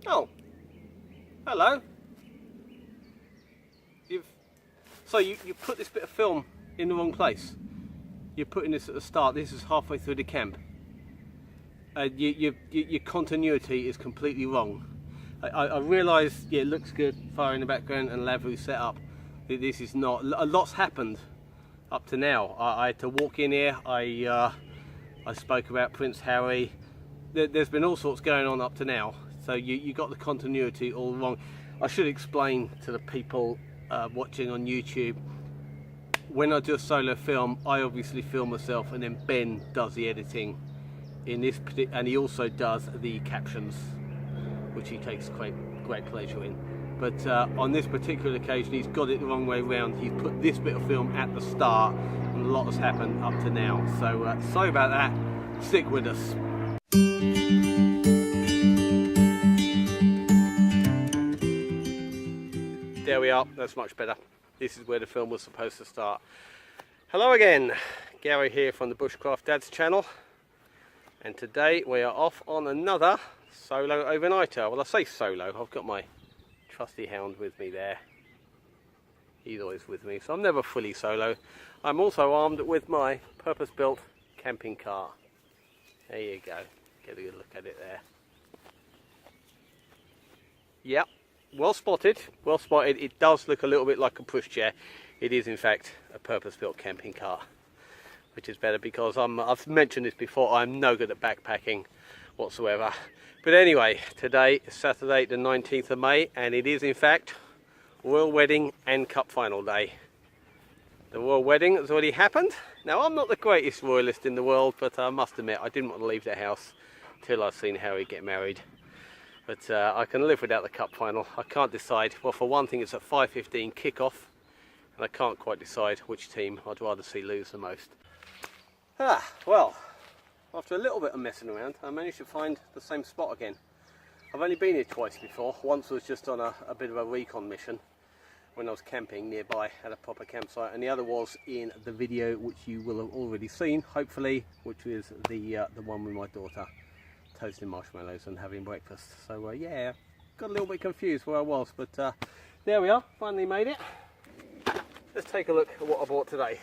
Oh, hello. You put this bit of film in the wrong place. You're putting this at the start. This is halfway through the camp. Your continuity is completely wrong. I realise, yeah, it looks good, fire in the background and lavvu set up. This is not. A lot's happened up to now. I had to walk in here. I spoke about Prince Harry. There's been all sorts going on up to now. So you got the continuity all wrong. I should explain to the people watching on YouTube. When I do a solo film, I obviously film myself, and then Ben does the editing in this, and he also does the captions, which he takes great pleasure in. But on this particular occasion, he's got it the wrong way around. He's put this bit of film at the start, and a lot has happened up to now. So sorry about that. Stick with us. There we are. That's much better. This is where the film was supposed to start. Hello again, Gary here from the Bushcraft Dad's channel, and today we are off on another solo overnighter. Well, I say solo, I've got my trusty hound with me there. He's always with me, so I'm never fully solo. I'm also armed with my purpose-built camping car. There you go, get a good look at it there. Yep. Well spotted, well spotted. It does look a little bit like a pushchair. It is in fact a purpose-built camping car, which is better because I've mentioned this before, I'm no good at backpacking whatsoever. But anyway, today is Saturday the 19th of May, and it is in fact Royal Wedding and Cup Final Day. The Royal Wedding has already happened. Now, I'm not the greatest royalist in the world, but I must admit I didn't want to leave the house till I've seen Harry get married. But I can live without the cup final. I can't decide. Well, for one thing, it's at 5:15 kickoff, and I can't quite decide which team I'd rather see lose the most. Well, after a little bit of messing around, I managed to find the same spot again. I've only been here twice before. Once was just on a bit of a recon mission when I was camping nearby at a proper campsite, and the other was in the video which you will have already seen, hopefully, which is the one with my daughter toasting marshmallows and having breakfast. So yeah, got a little bit confused where I was, but there we are, finally made it. Let's take a look at what I bought today.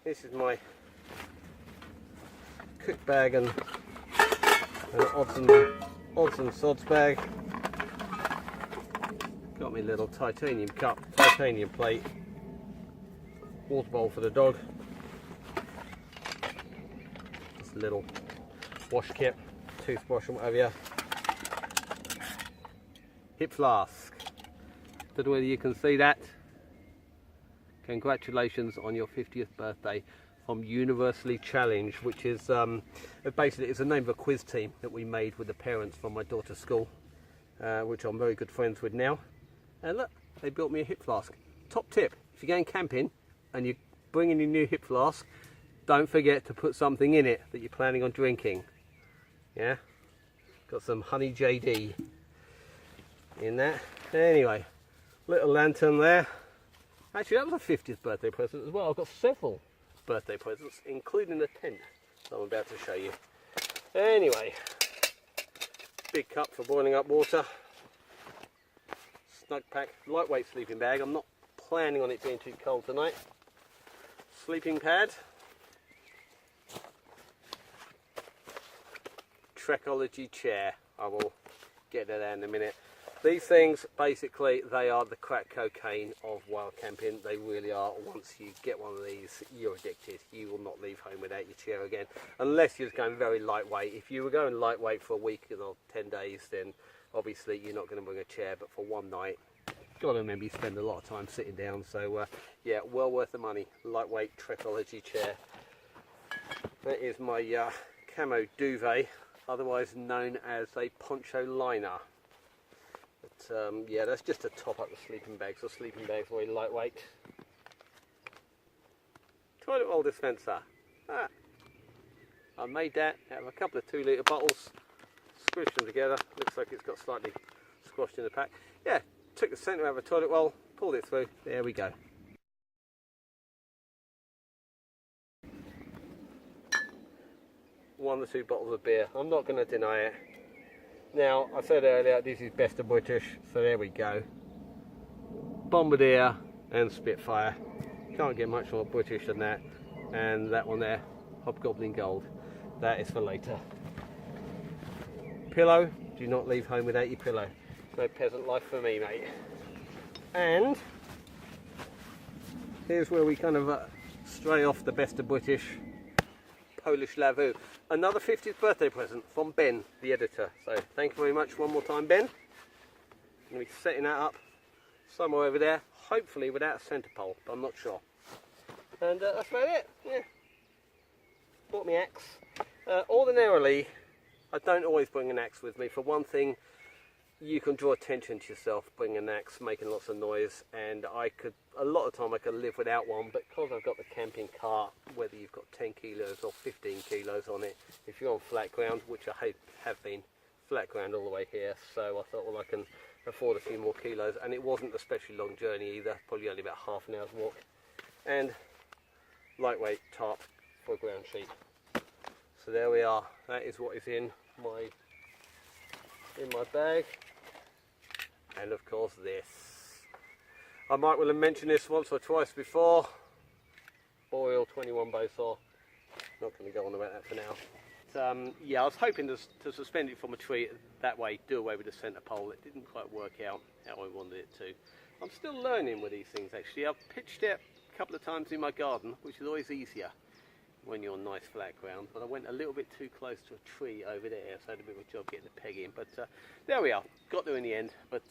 This is my cook bag and odds and sods bag. Got me a little titanium cup, titanium plate, water bowl for the dog, just a little wash kit, toothbrush and whatever. Hip flask. Don't know whether you can see that. Congratulations on your 50th birthday from Universally Challenge, which is basically it's the name of a quiz team that we made with the parents from my daughter's school, which I'm very good friends with now. And look, they built me a hip flask. Top tip, if you're going camping and you're bringing your new hip flask, don't forget to put something in it that you're planning on drinking. Yeah, got some honey JD in that. Anyway, little lantern there. Actually, that was a 50th birthday present as well. I've got several birthday presents, including the tent that I'm about to show you. Anyway, big cup for boiling up water. Snug pack, lightweight sleeping bag. I'm not planning on it being too cold tonight. Sleeping pad. Trekology chair. I will get to that in a minute. These things, basically, they are the crack cocaine of wild camping. They really are. Once you get one of these, you're addicted. You will not leave home without your chair again, unless you're going very lightweight. If you were going lightweight for a week or 10 days, then obviously you're not going to bring a chair. But for one night, you've got to remember you spend a lot of time sitting down. So yeah, well worth the money. Lightweight Trekology chair. That is my camo duvet, otherwise known as a poncho liner. But yeah, that's just to top up the sleeping bags. So sleeping bags are very lightweight. Toilet roll dispenser. I made that out of a couple of 2-litre bottles, squished them together. Looks like it's got slightly squashed in the pack. Yeah, took the centre out of a toilet roll, pulled it through. There we go. One or two bottles of beer. I'm not going to deny it. Now, I said earlier, this is best of British, so there we go. Bombardier and Spitfire. Can't get much more British than that. And that one there, Hobgoblin Gold. That is for later. Pillow, do not leave home without your pillow. No peasant life for me, mate. And here's where we kind of stray off the best of British. Polish lavvu. Another 50th birthday present from Ben, the editor. So thank you very much one more time, Ben. I'm going to be setting that up somewhere over there, hopefully without a centre pole, but I'm not sure. And that's about it. Yeah. Bought me axe. Ordinarily, I don't always bring an axe with me. For one thing, you can draw attention to yourself bringing an axe, making lots of noise, and a lot of time I could live without one, but because I've got the camping cart, whether you've got 10 kilos or 15 kilos on it, if you're on flat ground, which I have been flat ground all the way here, so I thought, well, I can afford a few more kilos, and it wasn't a especially long journey either, probably only about half an hour's walk, and lightweight tarp for a ground sheet. So there we are. That is what is in my bag. And of course this. I might well have mentioned this once or twice before. Boreal 21 bow saw. Not going to go on about that for now. Yeah, I was hoping to suspend it from a tree that way, do away with the centre pole. It didn't quite work out how I wanted it to. I'm still learning with these things actually. I've pitched it a couple of times in my garden, which is always easier when you're on nice flat ground, but I went a little bit too close to a tree over there, so I had a bit of a job getting the peg in, but there we are, got there in the end, but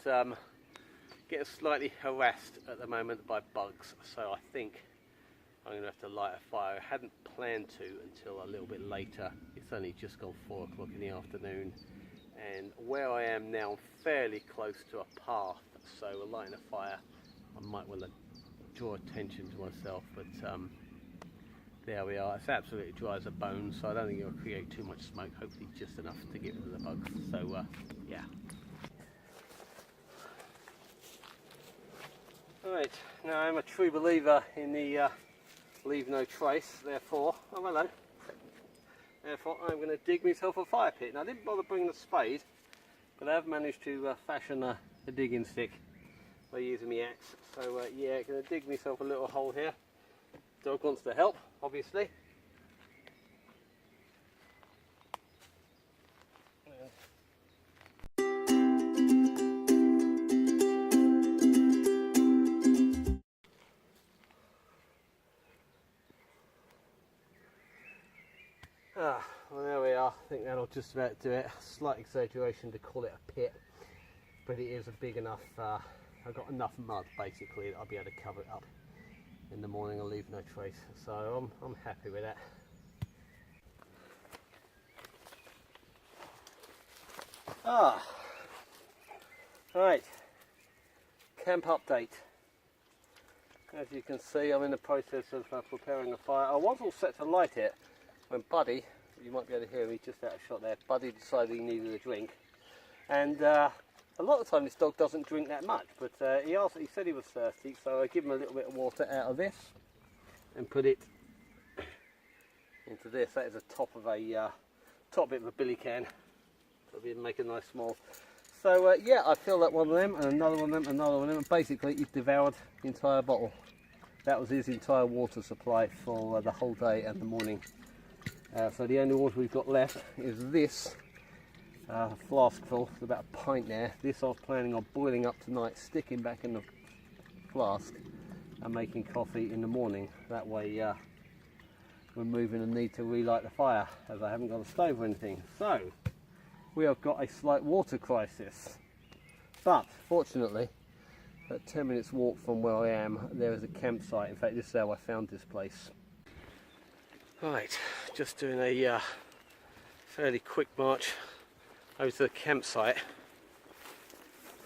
getting slightly harassed at the moment by bugs, so I think I'm going to have to light a fire. I hadn't planned to until a little bit later. It's only just gone 4 o'clock in the afternoon, and where I am now, I'm fairly close to a path, so lighting a fire, I might well draw attention to myself, but there we are. It's absolutely dry as a bone, so I don't think it'll create too much smoke, hopefully just enough to get rid of the bugs. So yeah. Alright, now I'm a true believer in the leave no trace, therefore, oh hello, therefore I'm going to dig myself a fire pit. Now I didn't bother bringing the spade, but I have managed to fashion a digging stick by using my axe. So yeah, I'm going to dig myself a little hole here. Dog wants to help, obviously. Well there we are. I think that'll just about do it. Slight exaggeration to call it a pit, but it is a big enough, I've got enough mud basically that I'll be able to cover it up. In the morning I'll leave no trace, so I'm happy with that. Right, camp update. As you can see, I'm in the process of preparing a fire. I was all set to light it when Buddy, you might be able to hear me just out of shot there, Buddy decided he needed a drink, and a lot of the time this dog doesn't drink that much, but he said he was thirsty, so I give him a little bit of water out of this and put it into this. That is the top bit of a billy can. So we'll make a nice small. So yeah, I filled up one of them and another one of them, another one of them, and basically he's devoured the entire bottle. That was his entire water supply for the whole day and the morning. So the only water we've got left is this. Flask full, it's about a pint there. This I was planning on boiling up tonight, sticking back in the flask and making coffee in the morning. That way removing the need to relight the fire, as I haven't got a stove or anything. So we have got a slight water crisis, but fortunately at 10 minutes walk from where I am there is a campsite. In fact, this is how I found this place. Right, just doing a fairly quick march over to the campsite.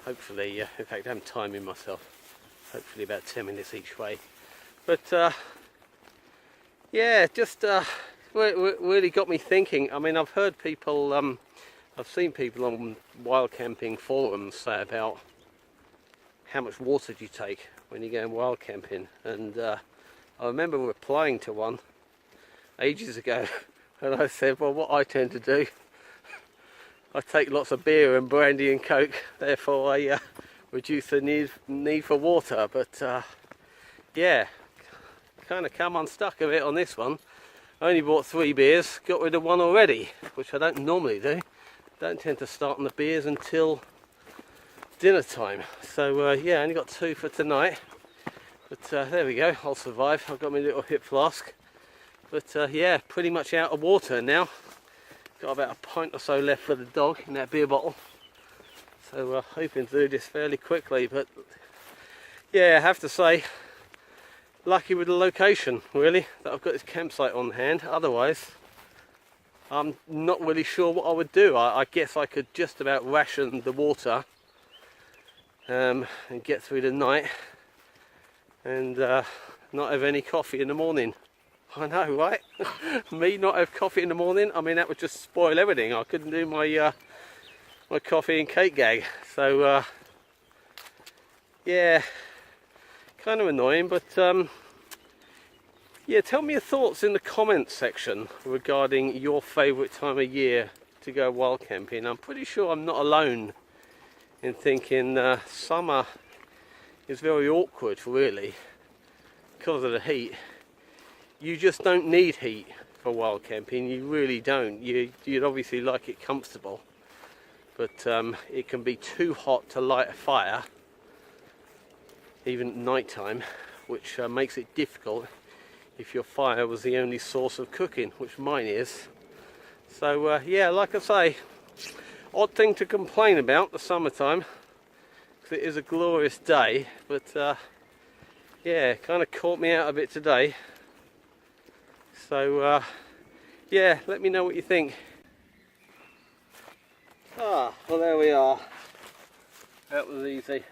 Hopefully, in fact I'm timing myself, hopefully about 10 minutes each way. But yeah, just really got me thinking. I mean, I've heard people, I've seen people on wild camping forums say about how much water do you take when you're going wild camping, and I remember replying to one ages ago and I said, well, what I tend to do, I take lots of beer and brandy and coke, therefore I reduce the need for water. But yeah, kind of come unstuck a bit on this one. I only bought 3 beers, got rid of one already, which I don't normally do. Don't tend to start on the beers until dinner time. So yeah, I only got 2 for tonight. But there we go, I'll survive. I've got my little hip flask. But yeah, pretty much out of water now. Got about a pint or so left for the dog in that beer bottle. So hoping to do this fairly quickly. But yeah, I have to say, lucky with the location, really, that I've got this campsite on hand. Otherwise, I'm not really sure what I would do. I guess I could just about ration the water and get through the night and not have any coffee in the morning. I know, right? Me not have coffee in the morning, I mean, that would just spoil everything. I couldn't do my my coffee and cake gag. So yeah, kind of annoying. But yeah, tell me your thoughts in the comments section regarding your favourite time of year to go wild camping. I'm pretty sure I'm not alone in thinking summer is very awkward, really, because of the heat. You just don't need heat for wild camping, you really don't. You'd obviously like it comfortable, but it can be too hot to light a fire, even at night time, which makes it difficult if your fire was the only source of cooking, which mine is. So yeah, like I say, odd thing to complain about the summertime, because it is a glorious day, but yeah, kind of caught me out a bit today. So yeah, let me know what you think. Well there we are. That was easy.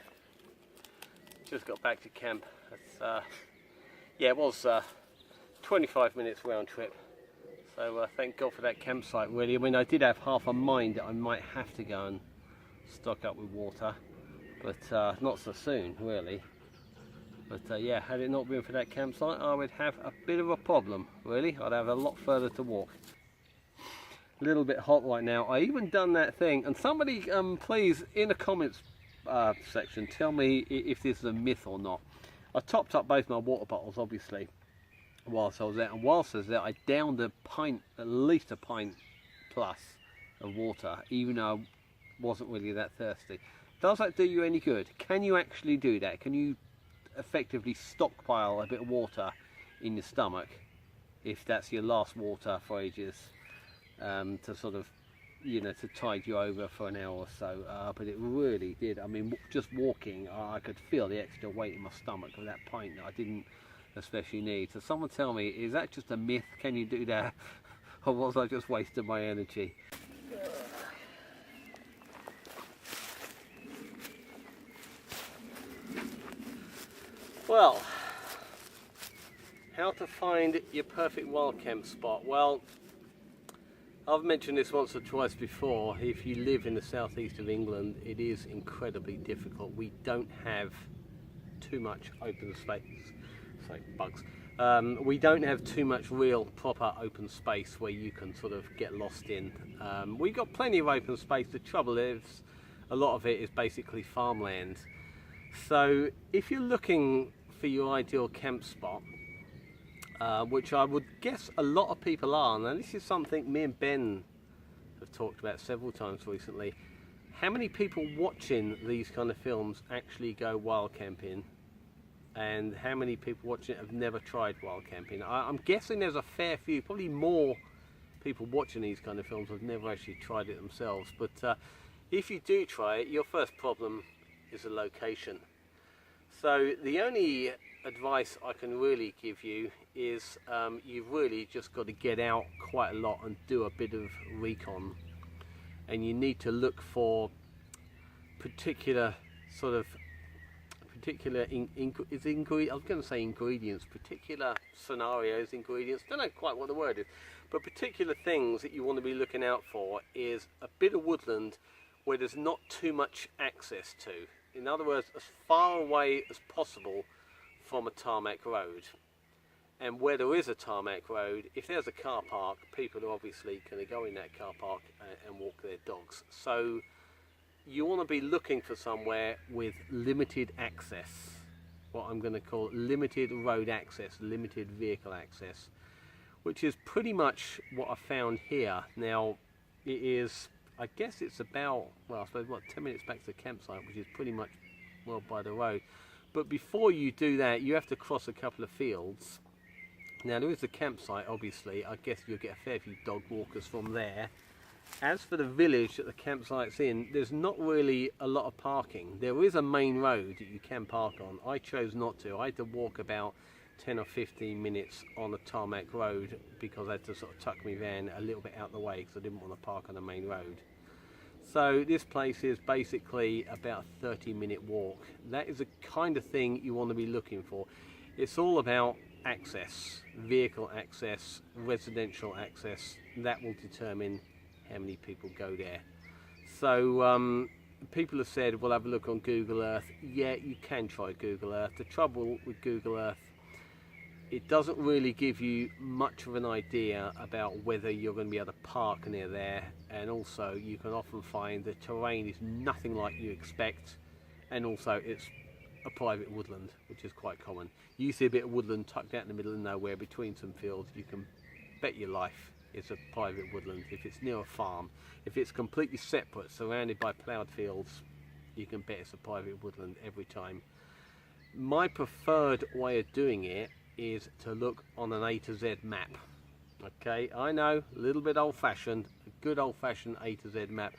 Just got back to camp. It's, yeah, it was 25 minutes round trip. So thank God for that campsite, really. I mean, I did have half a mind that I might have to go and stock up with water, but not so soon, really. But yeah, had it not been for that campsite, I would have a bit of a problem, really. I'd have a lot further to walk. A little bit hot right now. I even done that thing, and somebody please in the comments section tell me if this is a myth or not. I topped up both my water bottles, obviously, whilst I was there, and whilst I was there I downed a pint, at least a pint plus of water, even though I wasn't really that thirsty. Does that do you any good? Can you actually do that? Can you effectively stockpile a bit of water in your stomach if that's your last water for ages, to sort of, you know, to tide you over for an hour or so? But it really did. I mean, just walking, I could feel the extra weight in my stomach of that pint that I didn't especially need. So someone tell me, is that just a myth? Can you do that, or was I just wasting my energy? Well, how to find your perfect wild camp spot? Well, I've mentioned this once or twice before. If you live in the southeast of England, it is incredibly difficult. We don't have too much open space. Sorry, bugs. We don't have too much real proper open space where you can sort of get lost in. We've got plenty of open space. The trouble is, a lot of it is basically farmland. So if you're looking for your ideal camp spot, which I would guess a lot of people are, and this is something me and Ben have talked about several times recently. How many people watching these kind of films actually go wild camping, and how many people watching it have never tried wild camping? I'm guessing there's a fair few, probably more people watching these kind of films have never actually tried it themselves. But if you do try it, your first problem is the location. So the only advice I can really give you is you've really just got to get out quite a lot and do a bit of recon, and you need to look for particular sort of ingredients, particular scenarios, ingredients, don't know quite what the word is, but particular things that you want to be looking out for is a bit of woodland where there's not too much access to. In other words, as far away as possible from a tarmac road. And where there is a tarmac road, if there's a car park, people are obviously going to go in that car park and walk their dogs. So you want to be looking for somewhere with limited access, what I'm going to call limited road access, limited vehicle access, which is pretty much what I found here. Now, it is, I guess it's about, well, I suppose, what, 10 minutes back to the campsite, which is pretty much, well, by the road. But before you do that, you have to cross a couple of fields. Now, there is a campsite, obviously. I guess you'll get a fair few dog walkers from there. As for the village that the campsite's in, there's not really a lot of parking. There is a main road that you can park on. I chose not to. I had to walk about 10 or 15 minutes on the tarmac road because I had to sort of tuck my van a little bit out the way because I didn't want to park on the main road. So this place is basically about a 30-minute walk. That is the kind of thing you want to be looking for. It's all about access, vehicle access, residential access. That will determine how many people go there. So people have said, we'll have a look on Google Earth. Yeah, you can try Google Earth. The trouble with Google Earth, it doesn't really give you much of an idea about whether you're going to be able to park near there, and also you can often find the terrain is nothing like you expect, and also it's a private woodland, which is quite common. You see a bit of woodland tucked out in the middle of nowhere between some fields, you can bet your life it's a private woodland. If it's near a farm, if it's completely separate, surrounded by ploughed fields, you can bet it's a private woodland every time. My preferred way of doing it is to look on an A to Z map. Okay, I know, a little bit old-fashioned, a good old-fashioned A to Z map.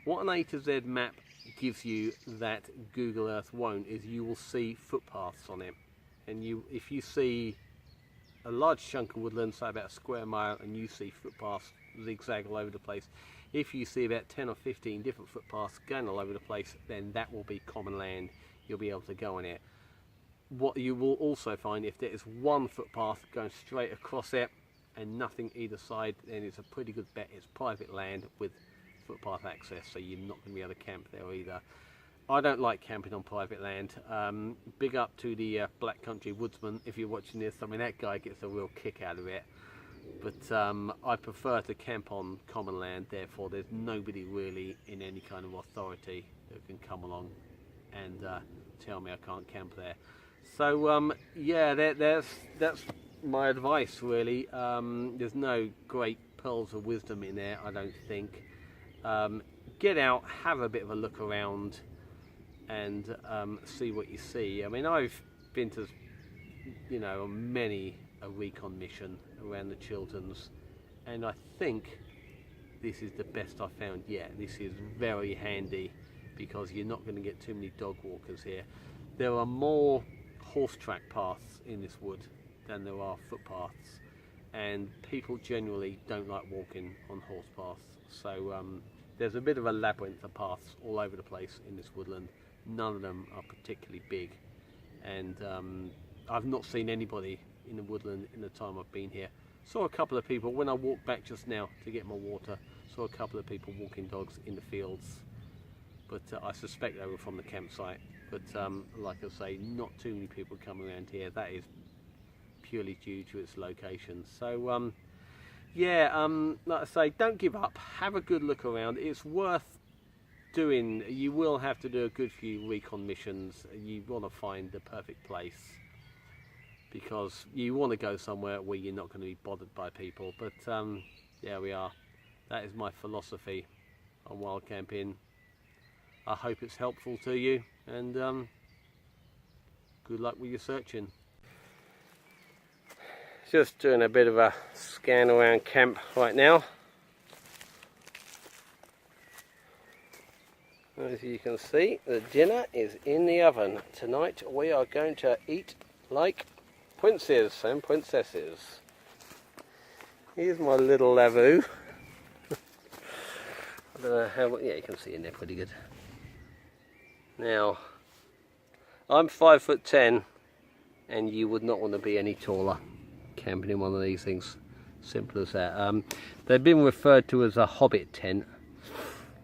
What an A to Z map gives you that Google Earth won't is you will see footpaths on it. And if you see a large chunk of woodland, say about a square mile, and you see footpaths zigzag all over the place, if you see about 10 or 15 different footpaths going all over the place, then that will be common land. You'll be able to go on it. What you will also find, if there is one footpath going straight across it and nothing either side, then it's a pretty good bet it's private land with footpath access, so you're not going to be able to camp there either. I don't like camping on private land. Big up to the Black Country Woodsman if you're watching this. I mean, that guy gets a real kick out of it. But I prefer to camp on common land, therefore there's nobody really in any kind of authority that can come along and tell me I can't camp there. So yeah, that's my advice really. There's no great pearls of wisdom in there, I don't think. Get out, have a bit of a look around, and see what you see. I mean, I've been to, you know, many a recon mission around the Chilterns, and I think this is the best I've found yet. This is very handy because you're not going to get too many dog walkers here. There are more horse track paths in this wood than there are footpaths, and people generally don't like walking on horse paths. So there's a bit of a labyrinth of paths all over the place in this woodland. None of them are particularly big, and I've not seen anybody in the woodland in the time I've been here. Saw a couple of people when I walked back just now to get my water. Saw a couple of people walking dogs in the fields, but I suspect they were from the campsite. But like I say, not too many people come around here. That is purely due to its location. So yeah, like I say, don't give up. Have a good look around. It's worth doing. You will have to do a good few recon missions. You want to find the perfect place because you want to go somewhere where you're not going to be bothered by people. But there we are. That is my philosophy on wild camping. I hope it's helpful to you, and good luck with your searching. Just doing a bit of a scan around camp right now. As you can see, the dinner is in the oven. Tonight we are going to eat like princes and princesses. Here's my little lavvu. I don't know how, yeah, you can see in there pretty good. Now, I'm 5'10", and you would not want to be any taller camping in one of these things. Simple as that. They've been referred to as a hobbit tent.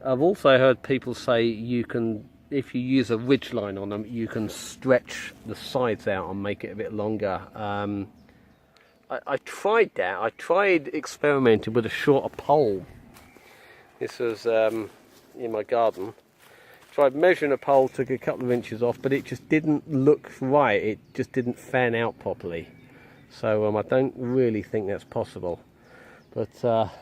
I've also heard people say you can, if you use a ridgeline on them, you can stretch the sides out and make it a bit longer. I tried that. I tried experimenting with a shorter pole. This was in my garden. Tried measuring a pole, took a couple of inches off, but it just didn't look right. It just didn't fan out properly. So I don't really think that's possible. But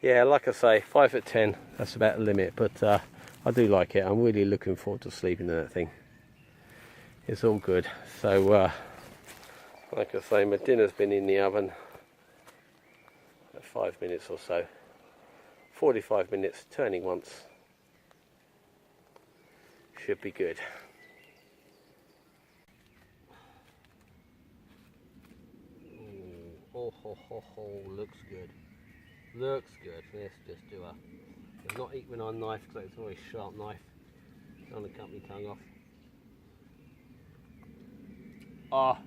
yeah, like I say, 5'10", that's about the limit. But I do like it. I'm really looking forward to sleeping in that thing. It's all good. So like I say, my dinner's been in the oven for 5 minutes or so. 45 minutes, turning once. Should be good. Oh, looks good. Looks good. Let's just do a... I'm not eating with our knife because it's a very sharp knife. Don't want to cut my tongue off. Ah,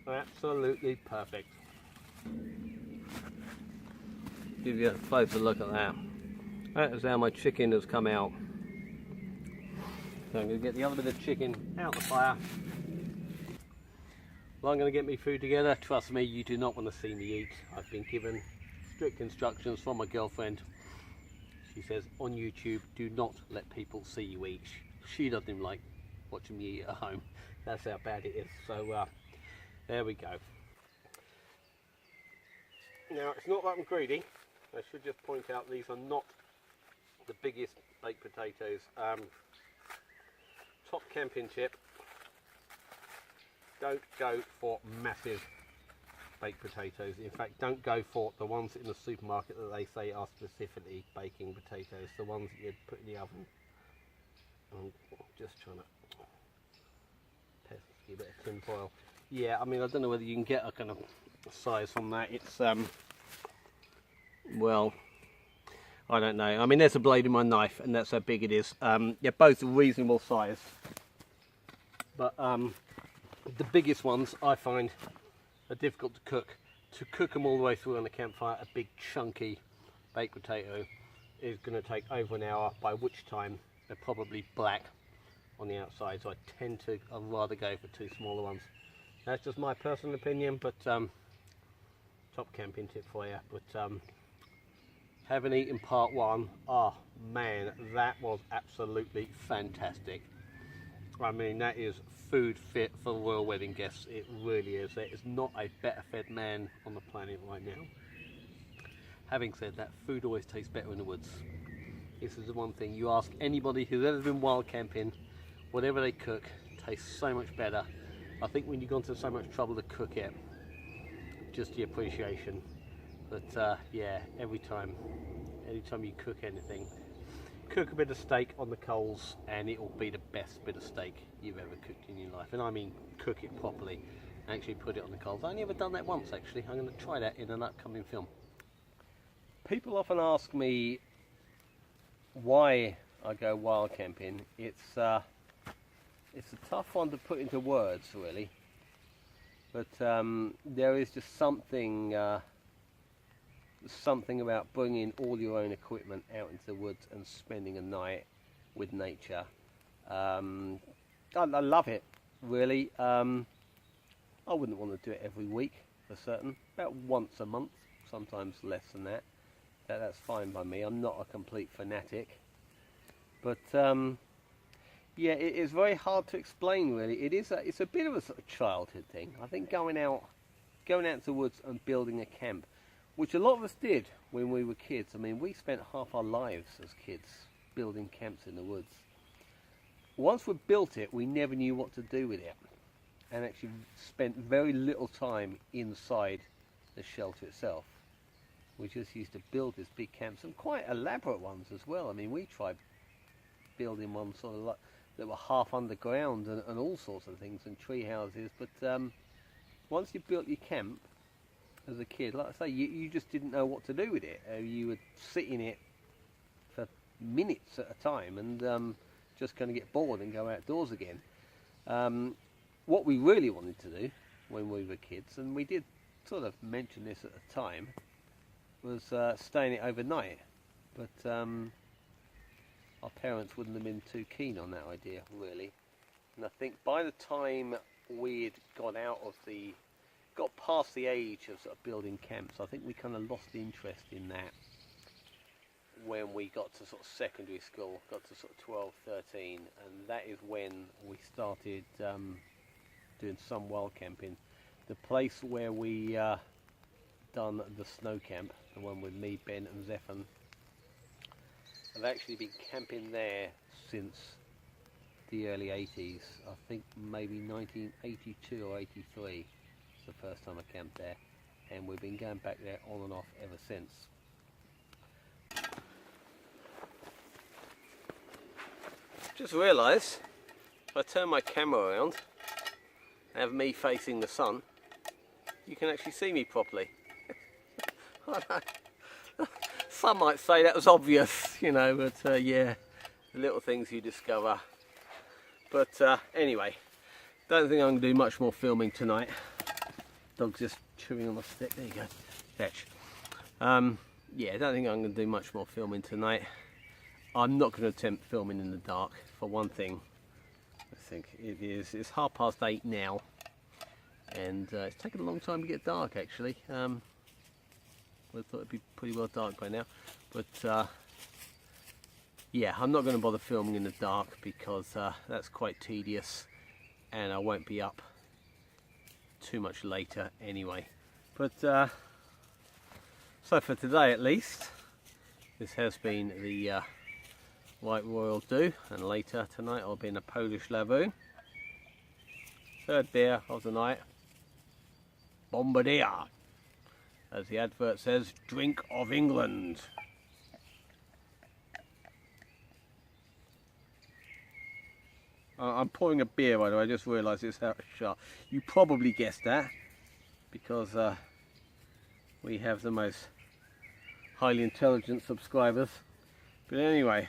absolutely perfect. Give you a closer look at that. That is how my chicken has come out. So I'm going to get the other bit of chicken out the fire. Well, I'm going to get my food together. Trust me, you do not want to see me eat. I've been given strict instructions from my girlfriend. She says on YouTube, do not let people see you eat. She doesn't even like watching me eat at home. That's how bad it is. So there we go. Now it's not that I'm greedy. I should just point out these are not the biggest baked potatoes. Top camping tip, don't go for massive baked potatoes. In fact, don't go for the ones in the supermarket that they say are specifically baking potatoes, the ones that you'd put in the oven. I'm just trying to test a bit of tin foil. Yeah, I mean, I don't know whether you can get a kind of size from that. It's well, I don't know. I mean, there's a blade in my knife, and that's how big it is. They're both reasonable size, but the biggest ones I find are difficult to cook. To cook them all the way through on the campfire, a big chunky baked potato is going to take over an hour, by which time they're probably black on the outside. So I'd rather go for two smaller ones. That's just my personal opinion, but top camping tip for you. But having eaten part one, oh man, that was absolutely fantastic. I mean, that is food fit for royal wedding guests. It really is. There is not a better fed man on the planet right now. Having said that, food always tastes better in the woods. This is the one thing you ask anybody who's ever been wild camping, whatever they cook tastes so much better. I think when you've gone to so much trouble to cook it, just the appreciation. But yeah, anytime you cook anything, cook a bit of steak on the coals and it will be the best bit of steak you've ever cooked in your life. And I mean cook it properly, actually put it on the coals. I've only ever done that once actually. I'm going to try that in an upcoming film. People often ask me why I go wild camping. It's a tough one to put into words really, but there is just something about bringing all your own equipment out into the woods and spending a night with nature. I love it really. I wouldn't want to do it every week for certain, about once a month, sometimes less than that. That's fine by me. I'm not a complete fanatic, but yeah, it is very hard to explain really. It's a bit of a sort of childhood thing. I think going out into the woods and building a camp, which a lot of us did when we were kids. I mean, we spent half our lives as kids building camps in the woods. Once we built it, we never knew what to do with it, and actually spent very little time inside the shelter itself. We just used to build these big camps, and quite elaborate ones as well. I mean, we tried building ones sort of like that were half underground and all sorts of things, and tree houses. But once you built your camp as a kid, like I say, you just didn't know what to do with it. You would sit in it for minutes at a time and just kind of get bored and go outdoors again. What we really wanted to do when we were kids, and we did sort of mention this at the time, was staying it overnight, but our parents wouldn't have been too keen on that idea really. And I think by the time we'd got past the age of sort of building camps. I think we kind of lost interest in that when we got to sort of secondary school, got to sort of 12, 13, and that is when we started doing some wild camping. The place where we done the snow camp, the one with me, Ben and Zephan, I've actually been camping there since the early 80s. I think maybe 1982 or 83 is the first time I camped there, and we've been going back there on and off ever since. Just realised if I turn my camera around and have me facing the sun, you can actually see me properly. Some might say that was obvious, you know, but yeah, the little things you discover. But anyway, don't think I'm going to do much more filming tonight. Dog's just chewing on the stick. There you go. Fetch. Yeah, don't think I'm going to do much more filming tonight. I'm not going to attempt filming in the dark. For one thing, I think it's 8:30 now, and it's taken a long time to get dark actually. I thought it'd be pretty well dark by now, but yeah, I'm not going to bother filming in the dark because that's quite tedious, and I won't be up too much later anyway. But so for today at least, this has been the White Royal Dew, and later tonight I'll be in a Polish lavvu. Third beer of the night, Bombardier. As the advert says, drink of England. I'm pouring a beer, by the way. I just realised it's out of shot. You probably guessed that because we have the most highly intelligent subscribers. But anyway,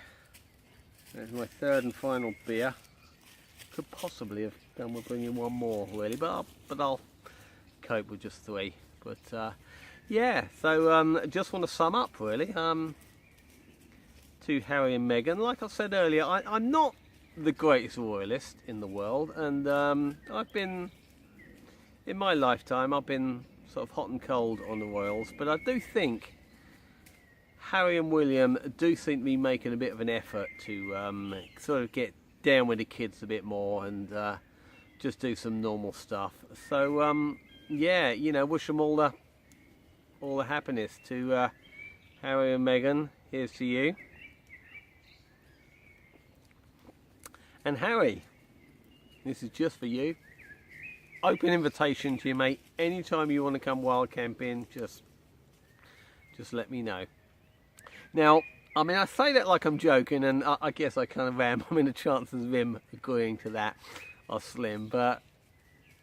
there's my third and final beer. Could possibly have done with bringing one more, really, but I'll cope with just 3. But yeah, so just want to sum up really to Harry and Meghan. Like I said earlier, I'm not the greatest royalist in the world, and I've been, in my lifetime, I've been sort of hot and cold on the royals, but I do think Harry and William do seem to be making a bit of an effort to sort of get down with the kids a bit more and just do some normal stuff. So yeah, you know, wish them all the happiness to Harry and Meghan. Here's to you. And Harry, this is just for you. Open invitation to you, mate. Anytime you want to come wild camping, just let me know. Now, I mean, I say that like I'm joking, and I guess I kind of am. I mean, the chances of him agreeing to that are slim, but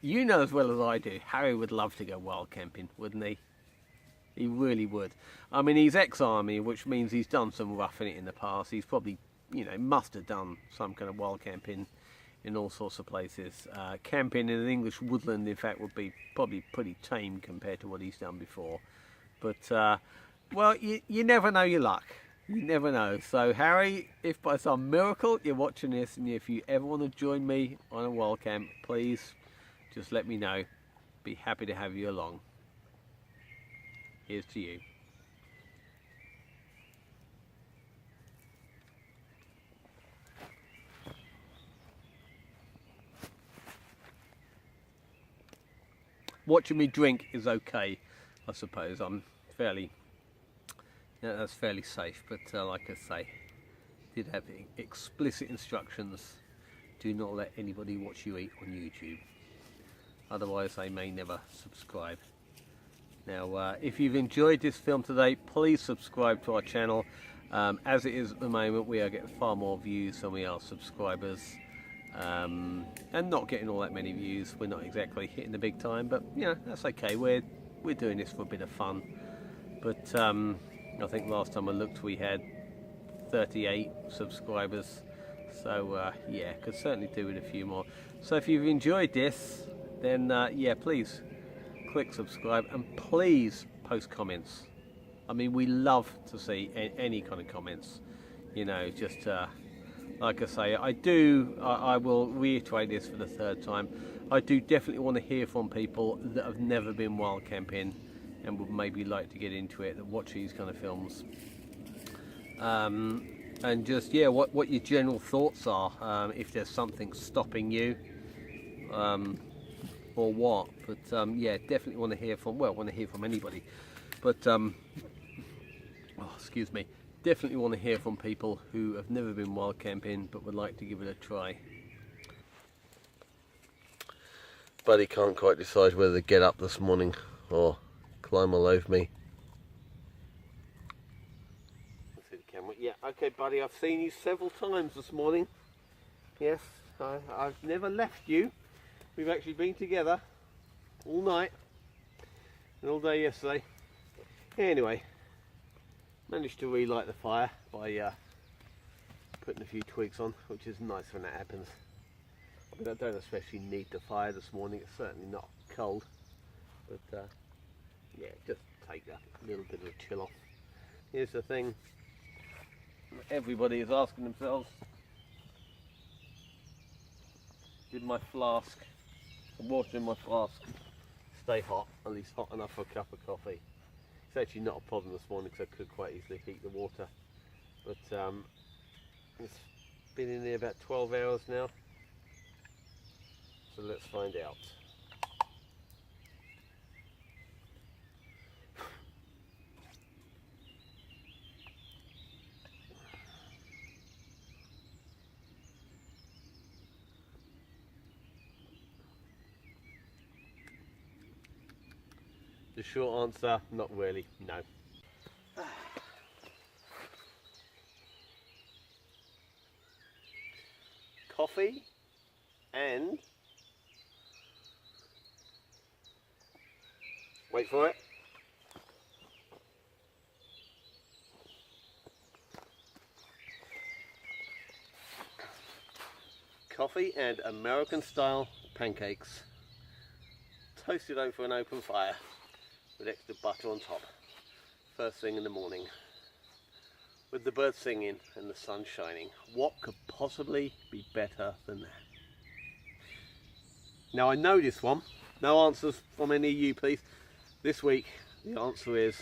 you know as well as I do, Harry would love to go wild camping, wouldn't he? He really would. I mean, he's ex-army, which means he's done some roughing it in the past. He's probably, you know, must have done some kind of wild camping in all sorts of places. Camping in an English woodland, in fact, would be probably pretty tame compared to what he's done before. But, well, you never know your luck. You never know. So, Harry, if by some miracle you're watching this, and if you ever want to join me on a wild camp, please just let me know. Be happy to have you along. Here's to you. Watching me drink is okay, I suppose. I'm fairly, yeah, that's fairly safe. But like I say, did have explicit instructions: do not let anybody watch you eat on YouTube. Otherwise, they may never subscribe. Now, if you've enjoyed this film today, please subscribe to our channel. As it is at the moment, we are getting far more views than we are subscribers. And not getting all that many views. We're not exactly hitting the big time, but you know, that's okay. We're doing this for a bit of fun. But I think last time I looked, we had 38 subscribers. So yeah, could certainly do with a few more. So if you've enjoyed this, then yeah, please click subscribe, and please post comments. I mean, we love to see any kind of comments, you know. Just like I say, I will reiterate this for the 3rd time, I do definitely want to hear from people that have never been wild camping and would maybe like to get into it, that watch these kind of films. And just, yeah, what your general thoughts are, if there's something stopping you, or what. But yeah, definitely want to hear from, well, want to hear from anybody. But, oh, excuse me, definitely want to hear from people who have never been wild camping but would like to give it a try. Buddy can't quite decide whether to get up this morning or climb all over me. Let's see the camera. Yeah, okay, buddy, I've seen you several times this morning. Yes, I've never left you. We've actually been together all night and all day yesterday. Anyway, managed to relight the fire by putting a few twigs on, which is nice when that happens. I mean, I don't especially need the fire this morning, it's certainly not cold, but yeah, just take that little bit of a chill off. Here's the thing everybody is asking themselves: did my flask, the water in my flask, stay hot, at least hot enough for a cup of coffee? It's actually not a problem this morning because I could quite easily heat the water, but it's been in there about 12 hours now. So let's find out. The short answer, not really, no. Coffee and, wait for it, coffee and American style pancakes, toasted over an open fire with extra butter on top, first thing in the morning, with the birds singing and the sun shining. What could possibly be better than that? Now I know this one, no answers from any of you please. This week the answer is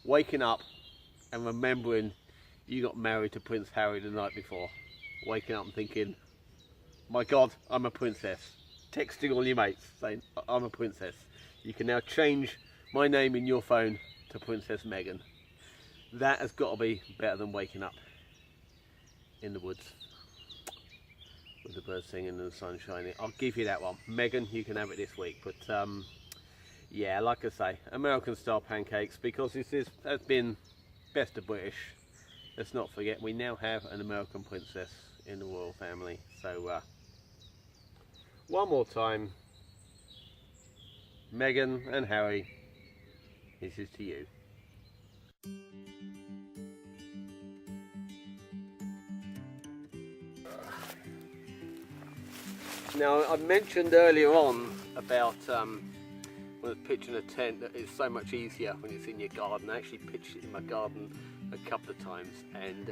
waking up and remembering you got married to Prince Harry the night before. Waking up and thinking, my God, I'm a princess. Texting all your mates saying, I'm a princess. You can now change my name in your phone to Princess Megan. That has got to be better than waking up in the woods with the birds singing and the sun shining. I'll give you that one. Megan, you can have it this week. But yeah, like I say, American style pancakes, because this has been best of British. Let's not forget, we now have an American princess in the royal family. So one more time, Meghan and Harry, this is to you. Now, I mentioned earlier on about when I was pitching a tent that it's so much easier when it's in your garden. I actually pitched it in my garden a couple of times, and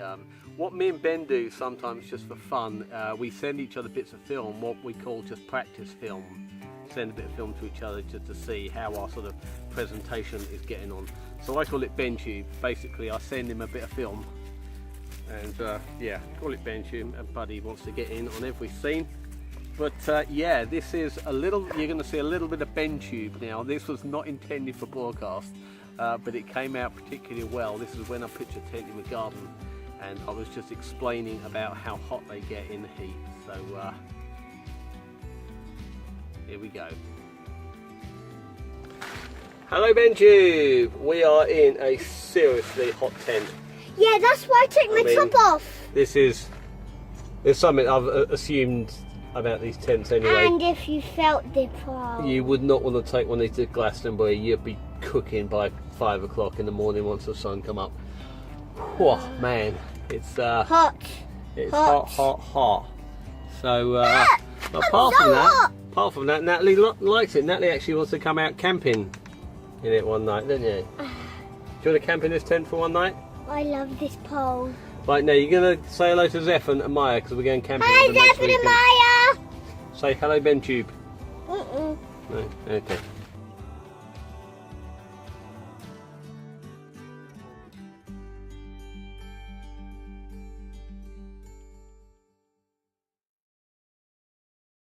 what me and Ben do sometimes just for fun, we send each other bits of film, what we call just practice film. Send a bit of film to each other just to see how our sort of presentation is getting on. So I call it BenTube. Basically I send him a bit of film and yeah, call it BenTube, and Buddy wants to get in on every scene. But yeah, this is a little, you're going to see a little bit of BenTube now. This was not intended for broadcast, but it came out particularly well. This is when I pitched a tent in the garden and I was just explaining about how hot they get in the heat. So here we go. Hello BenTube! We are in a seriously hot tent. Yeah, that's why I took my top off. There's something I've assumed about these tents anyway. And if you felt the problem, you would not want to take one of these to Glastonbury. You'd be cooking by 5 o'clock in the morning once the sun come up. Whoa, man, it's hot. It's hot. So apart from that, Natalie likes it. Natalie actually wants to come out camping in it one night, don't you? Do you want to camp in this tent for one night? I love this pole. Right, now you're going to say hello to Zeph and Maya because we're going camping. Hi Zeph and Maya! Say hello, Ben Tube. Mm-mm. No? Okay.